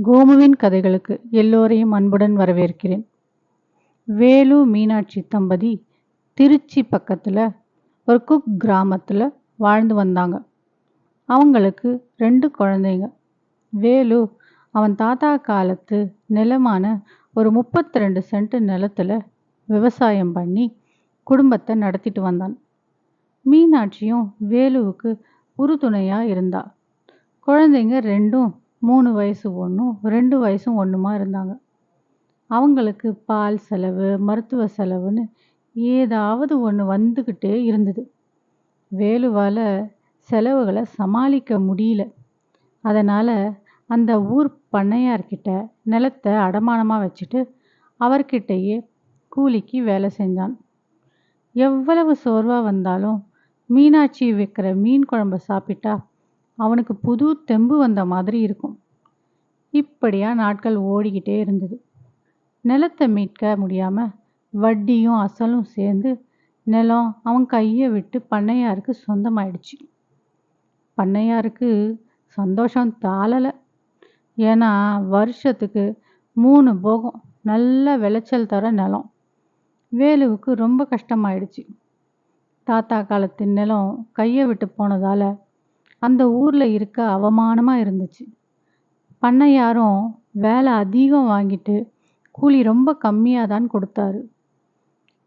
கோமுவின் கதைகளுக்கு எல்லோரையும் அன்புடன் வரவேற்கிறேன். வேலு மீனாட்சி தம்பதி திருச்சி பக்கத்தில் ஒரு கிராமத்தில் வாழ்ந்து வந்தாங்க. அவங்களுக்கு 2 குழந்தைங்க. வேலு அவன் தாத்தா காலத்து நிலமான ஒரு 32 சென்ட் நிலத்தில் விவசாயம் பண்ணி குடும்பத்தை நடத்திட்டு வந்தான். மீனாட்சியும் வேலுவுக்கு உறுதுணையாக இருந்தா. குழந்தைங்க 2ம் 3 வயசு ஒன்றும் 2 வயசும் ஒன்றுமா இருந்தாங்க. அவங்களுக்கு பால் செலவு, மருத்துவ செலவுன்னு ஏதாவது ஒன்று வந்துக்கிட்டே இருந்தது. வேலுவால் செலவுகளை சமாளிக்க முடியல. அதனால் அந்த ஊர் பண்ணையார்கிட்ட நிலத்தை அடமானமாக வச்சுட்டு அவர்கிட்டயே கூலிக்கு வேலை செஞ்சான். எவ்வளவு சோர்வாக வந்தாலும் மீனாட்சி வைக்கிற மீன் குழம்பு சாப்பிட்டா அவனுக்கு புது தெம்பு வந்த மாதிரி இருக்கும். இப்படியா நாட்கள் ஓடிக்கிட்டே இருந்தது. நிலத்தை மீட்க முடியாமல் வட்டியும் அசலும் சேர்ந்து நிலம் அவன் கையை விட்டு பண்ணையாருக்கு சொந்தமாயிடுச்சு. பண்ணையாருக்கு சந்தோஷம் தாளலை. ஏன்னா வருஷத்துக்கு 3 போகம் நல்ல விளைச்சல் தர நிலம். வேலுவுக்கு ரொம்ப கஷ்டமாயிடுச்சு. தாத்தா காலத்து நிலம் கையை விட்டு போனதால் அந்த ஊரில் இருக்க அவமானமாக இருந்துச்சு. பண்ணையாரும் வேலை அதிகம் வாங்கிட்டு கூலி ரொம்ப கம்மியாக தான் கொடுத்தாரு.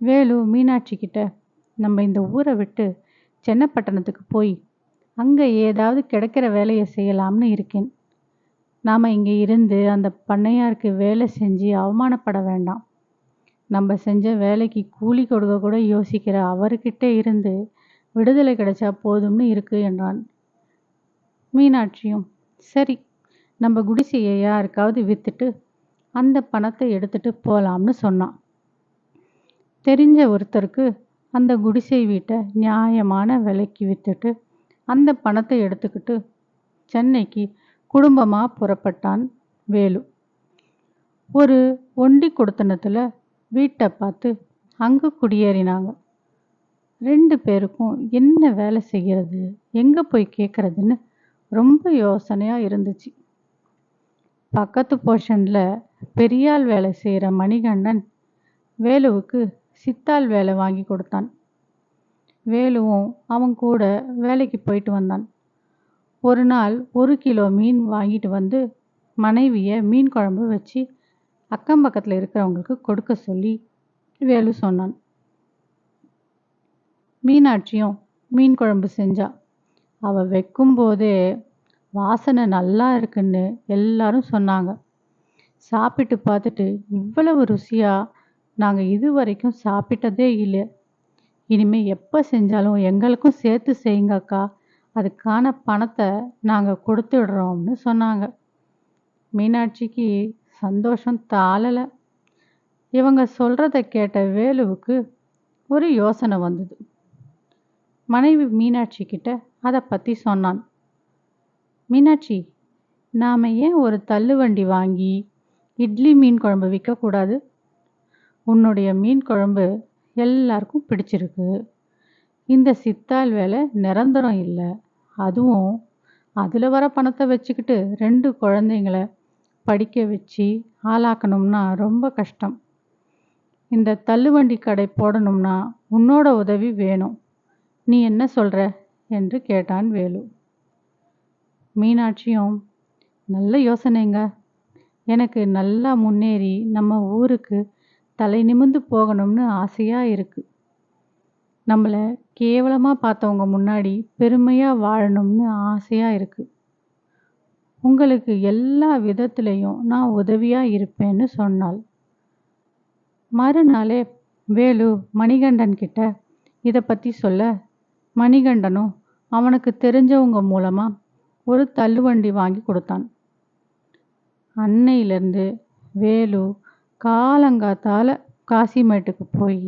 வேலு மீனாட்சி கிட்ட, நம்ம இந்த ஊரை விட்டு சென்னப்பட்டணத்துக்கு போய் அங்கே ஏதாவது கிடைக்கிற வேலையை செய்யலாம்னு இருக்கேன். நாம் இங்கே இருந்து அந்த பண்ணையாருக்கு வேலை செஞ்சு அவமானப்பட வேண்டாம். நம்ம செஞ்ச வேலைக்கு கூலி கொடுக்க கூட யோசிக்கிற அவர்கிட்ட இருந்து விடுதலை கிடைச்சா போதும்னு இருக்கு என்றான். மீனாட்சியும் சரி, நம்ம குடிசையை யாருக்காவது விற்றுட்டு அந்த பணத்தை எடுத்துட்டு போகலாம்னு சொன்னான். தெரிஞ்ச ஒருத்தருக்கு அந்த குடிசை வீட்டை நியாயமான விலைக்கு விற்றுட்டு அந்த பணத்தை எடுத்துக்கிட்டு சென்னைக்கு குடும்பமாக புறப்பட்டான் வேலு. ஒரு ஒண்டி கொடுத்தனத்தில் வீட்டை பார்த்து அங்கே குடியேறினாங்க. 2 பேருக்கும் என்ன வேலை செய்கிறது, எங்கே போய் கேட்குறதுன்னு ரொம்ப யோசனையாக இருந்துச்சு. பக்கத்து போர்ஷனில் பெரியாள் வேலை செய்கிற மணிகண்டன் வேலுவுக்கு சித்தாள் வேலை வாங்கி கொடுத்தான். வேலுவும் அவன் கூட வேலைக்கு போயிட்டு வந்தான். ஒரு நாள் 1 கிலோ மீன் வாங்கிட்டு வந்து மனைவியை மீன் குழம்பு வச்சு அக்கம் பக்கத்தில் இருக்கிறவங்களுக்கு கொடுக்க சொல்லி வேலு சொன்னான். மீனாட்சியும் மீன் குழம்பு செஞ்சா. அவள் வைக்கும்போதே வாசனை நல்லா இருக்குன்னு எல்லாரும் சொன்னாங்க. சாப்பிட்டு பார்த்துட்டு, இவ்வளவு ருசியாக நாங்கள் இது வரைக்கும் சாப்பிட்டதே இல்லை. இனிமேல் எப்போ செஞ்சாலும் எங்களுக்கும் சேர்த்து செய்யுங்கக்கா, அதுக்கான பணத்தை நாங்கள் கொடுத்துடுறோம்னு சொன்னாங்க. மீனாட்சிக்கு சந்தோஷம் தாளலை. இவங்க சொல்கிறத கேட்ட வேலுவுக்கு ஒரு யோசனை வந்தது. மனைவி மீனாட்சி கிட்ட அதை பற்றி சொன்னான். மீனாட்சி, நாம் ஏன் ஒரு தள்ளுவண்டி வாங்கி இட்லி மீன் குழம்பு விற்கக்கூடாது? உன்னுடைய மீன் குழம்பு எல்லாருக்கும் பிடிச்சிருக்கு. இந்த சித்தாள் வேலை நிரந்தரம் இல்லை. அதுவும் அதில் வர பணத்தை வச்சுக்கிட்டு 2 குழந்தைங்கள படிக்க வச்சு ஆளாக்கணும்னா ரொம்ப கஷ்டம். இந்த தள்ளுவண்டி கடை போடணும்னா உன்னோட உதவி வேணும். நீ என்ன சொல்கிற என்று கேட்டான் வேலு. மீனாட்சியும் நல்ல யோசனைங்க. எனக்கு நல்லா முன்னேறி நம்ம ஊருக்கு தலை நிமிர்ந்து போகணும்னு ஆசையாக இருக்குது. நம்மளை கேவலமாக பார்த்தவங்க முன்னாடி பெருமையாக வாழணும்னு ஆசையாக இருக்குது. உங்களுக்கு எல்லா விதத்துலேயும் நான் உதவியாக இருப்பேன்னு சொன்னாள். மறுநாளே வேலு மணிகண்டன் கிட்ட இதை பற்றி சொல்ல, மணிகண்டனும் அவனுக்கு தெரிஞ்சவங்க மூலமாக ஒரு தள்ளுவண்டி வாங்கி கொடுத்தான். அன்னையிலேருந்து வேலு காலங்காத்தால் காசிமேட்டுக்கு போய்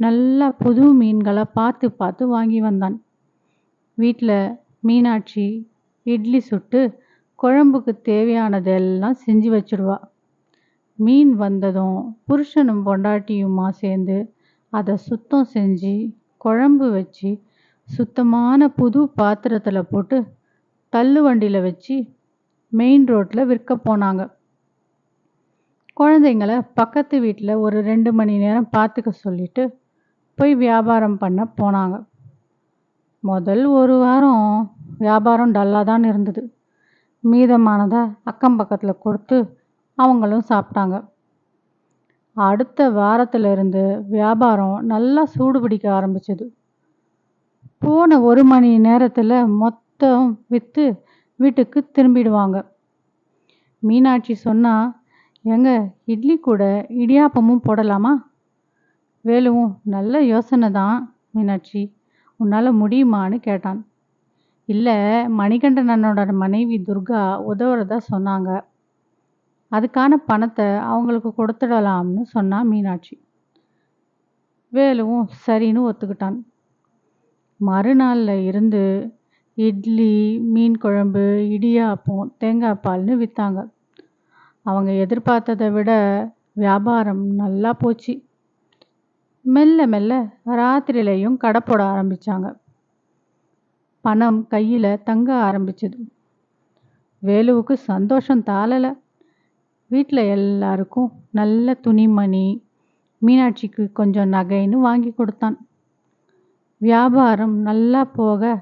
நல்லா புது மீன்களை பார்த்து பார்த்து வாங்கி வந்தான். வீட்டில் மீனாட்சி இட்லி சுட்டு குழம்புக்கு தேவையானதெல்லாம் செஞ்சு வச்சுடுவா. மீன் வந்ததும் புருஷனும் பொண்டாட்டியுமா சேர்ந்து அதை சுத்தம் செஞ்சு குழம்பு வச்சு சுத்தமான புது பாத்திரத்தில் போட்டு தள்ளு வண்டியில் வச்சு மெயின் ரோட்டில் விற்க போனாங்க. குழந்தைங்கள பக்கத்து வீட்டில் ஒரு 2 மணி நேரம் பார்த்துக்க சொல்லிட்டு போய் வியாபாரம் பண்ண போனாங்க. முதல் ஒரு வாரம் வியாபாரம் டல்லாக தான் இருந்தது. மீதமானதை அக்கம் பக்கத்தில் கொடுத்து அவங்களும் சாப்பிட்டாங்க. அடுத்த வாரத்துல இருந்து வியாபாரம் நல்லா சூடு பிடிக்க ஆரம்பிச்சது. போன 1 மணி நேரத்தில் மொத்தம் விற்று வீட்டுக்கு திரும்பிடுவாங்க. மீனாட்சி சொன்னா, "எங்க இட்லி கூட இடியாப்பமும் போடலாமா?" வேலுவும், "நல்ல யோசனை தான் மீனாட்சி, உன்னால் முடியுமான்னு கேட்டான். இல்லை, மணிகண்டன் அண்ணனோட மனைவி துர்கா உதவுறதா சொன்னாங்க, அதுக்கான பணத்தை அவங்களுக்கு கொடுத்துடலாம்னு சொன்னா மீனாட்சி. வேலுவும் சரின்னு ஒத்துக்கிட்டான். மறுநாளில் இருந்து இட்லி, மீன் குழம்பு, இடியாப்பம், தேங்காய் பால்னு விற்றாங்க. அவங்க எதிர்பார்த்ததை விட வியாபாரம் நல்லா போச்சு. மெல்ல மெல்ல ராத்திரியிலையும் கடை போட ஆரம்பித்தாங்க. பணம் கையில் தங்க ஆரம்பிச்சது. வேலுவுக்கு சந்தோஷம் தாளலை. வீட்டில் எல்லாருக்கும் நல்ல துணிமணி, மீனாட்சிக்கு கொஞ்சம் நகைன்னு வாங்கி கொடுத்தான். வியாபாரம் நல்லா போக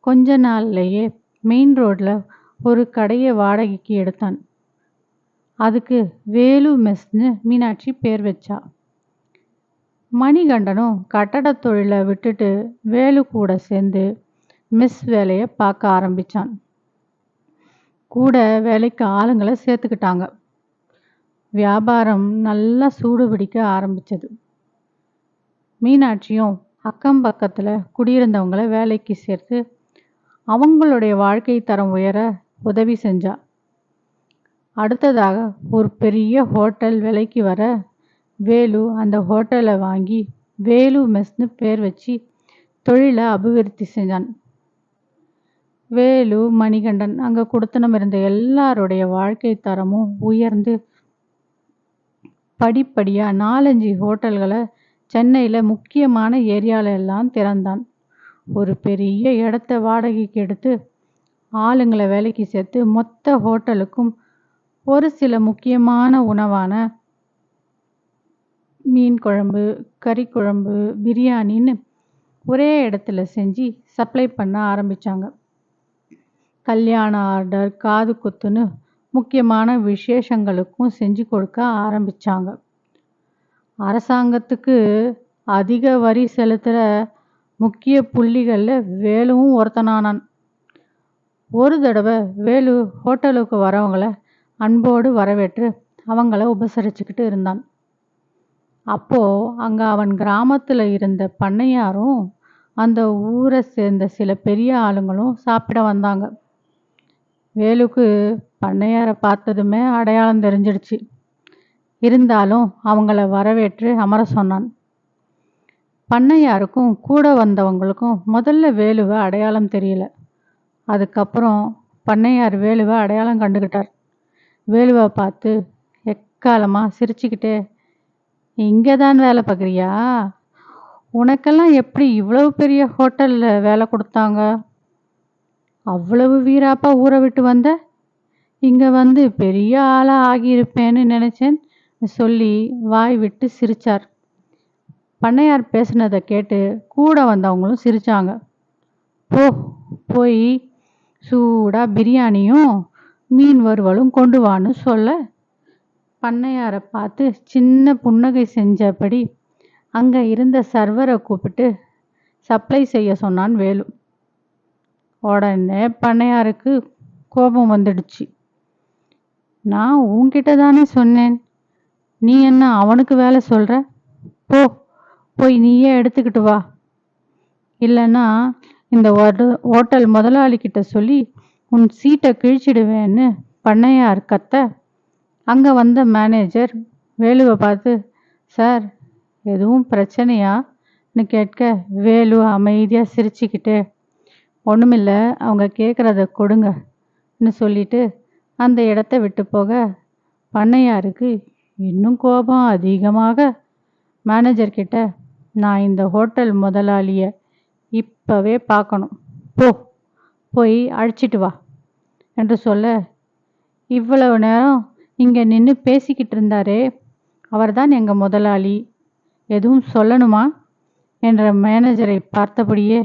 கொஞ்ச நாள்லையே மெயின் ரோட்டில் ஒரு கடையை வாடகைக்கு எடுத்தான். அதுக்கு வேலு மெஸ்ன்னு மீனாட்சி பேர் வச்சா. மணிகண்டனும் கட்டட தொழிலை விட்டுட்டு வேலு கூட சேர்ந்து மெஸ் வேலையை பார்க்க ஆரம்பித்தான். கூட வேலைக்கு ஆளுங்களை சேர்த்துக்கிட்டாங்க. வியாபாரம் நல்லா சூடு பிடிக்க ஆரம்பிச்சது. மீனாட்சியும் அக்கம் பக்கத்தில் குடியிருந்தவங்களை வேலைக்கு சேர்த்து அவங்களுடைய வாழ்க்கை தரம் உயர உதவி செஞ்சா. அடுத்ததாக ஒரு பெரிய ஹோட்டல் விலைக்கு வர வேலு அந்த ஹோட்டலை வாங்கி வேலு மெஸ்னு பேர் வச்சு தொழிலை அபிவிருத்தி செஞ்சான். வேலு, மணிகண்டன் அங்கே குடுத்தனம் இருந்த எல்லாருடைய வாழ்க்கை தரமும் உயர்ந்து படிப்படியாக 4-5 ஹோட்டல்களை சென்னையில் முக்கியமான ஏரியாவில் எல்லாம் திறந்தான். ஒரு பெரிய இடத்த வாடகைக்கு எடுத்து ஆளுங்களை வேலைக்கு சேர்த்து மொத்த ஹோட்டலுக்கும் ஒரு சில முக்கியமான உணவான மீன் குழம்பு, கறி குழம்பு, பிரியாணின்னு ஒரே இடத்துல செஞ்சு சப்ளை பண்ண ஆரம்பித்தாங்க. கல்யாண ஆர்டர், காது குத்துன்னு முக்கியமான விசேஷங்களுக்கும் செஞ்சு கொடுக்க ஆரம்பித்தாங்க. அரசாங்கத்துக்கு அதிக வரி செலுத்துகிற முக்கிய புள்ளிகளில் வேலுவும் ஒருத்தனானான். ஒரு தடவை வேலு ஹோட்டலுக்கு வரவங்கள அன்போடு வரவேற்று அவங்கள உபசரிச்சுக்கிட்டு இருந்தான். அப்போது அங்கே அவன் கிராமத்தில் இருந்த பண்ணையாரும் அந்த ஊரை சேர்ந்த சில பெரிய ஆளுங்களும் சாப்பிட வந்தாங்க. வேலுக்கு பண்ணையாரை பார்த்ததுமே அடையாளம் தெரிஞ்சிடுச்சு. இருந்தாலும் அவங்கள வரவேற்று அமர சொன்னான். பண்ணையாருக்கும் கூட வந்தவங்களுக்கும் முதல்ல வேலுவை அடையாளம் தெரியல. அதுக்கப்புறம் பண்ணையார் வேலுவை அடையாளம் கண்டுக்கிட்டார். வேலுவை பார்த்து எக்காலமாக சிரிச்சுக்கிட்டே, "இங்கே தான் வேலை பார்க்குறியா? உனக்கெல்லாம் எப்படி இவ்வளவு பெரிய ஹோட்டலில் வேலை கொடுத்தாங்க? அவ்வளவு வீராப்பா ஊரை விட்டு வந்த? இங்கே வந்து பெரிய ஆளாக ஆகியிருப்பேன்னு நினச்சேன்" சொல்லி வாய் விட்டு சிரித்தார். பண்ணையார் பேசுனதை கேட்டு கூட வந்தவங்களும் சிரித்தாங்க. போய் சூடாக பிரியாணியும் மீன் வறுவலும் கொண்டு வான்னு சொல்ல, பண்ணையாரை பார்த்து சின்ன புன்னகை செஞ்சபடி அங்கே இருந்த சர்வரை கூப்பிட்டு சப்ளை செய்ய சொன்னான் வேலு. உடனே பண்ணையாருக்கு கோபம் வந்துடுச்சு. "நான் உன்கிட்ட தானே சொன்னேன், நீ என்ன அவனுக்கு வேலை சொல்கிற? போய் நீயே எடுத்துக்கிட்டு வா, இல்லைன்னா இந்த ஹோட்டல் முதலாளிக்கிட்ட சொல்லி உன் சீட்டை கிழிச்சிடுவேன்னு பண்ணையார் கத்த, அங்கே வந்த மேனேஜர் வேலுவை பார்த்து, "சார், எதுவும் பிரச்சனையான்னு?" கேட்க வேலு அமைதியாக சிரிச்சுக்கிட்டே, "ஒன்றுமில்ல, அவங்க கேட்குறத கொடுங்கன்னு சொல்லிட்டு அந்த இடத்த விட்டு போக, பண்ணையாருக்கு இன்னும் கோபம் அதிகமாக மேனேஜர்கிட்ட, "நான் இந்த ஹோட்டல் முதலாளியை இப்போவே பார்க்கணும், போய் அழைச்சிட்டு வா" என்று சொல்ல, இவ்வளவு நேரம் இங்கே நின்று பேசிக்கிட்டு இருந்தாரே, அவர்தான் எங்க முதலாளி, எதுவும் சொல்லணுமா என்ற மேனேஜரை பார்த்தபடியே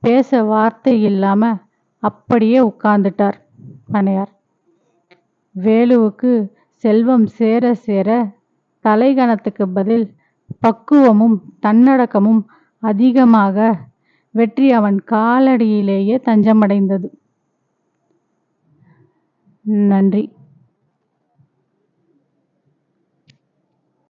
பேச வார்த்தை இல்லாம அப்படியே உட்கார்ந்துட்டார் பண்ணையார். வேலுவுக்கு செல்வம் சேர சேர தலைகணத்துக்கு பதில் பக்குவமும் தன்னடக்கமும் அதிகமாக வெற்றி அவன் காலடியிலேயே தஞ்சமடைந்தது. நன்றி.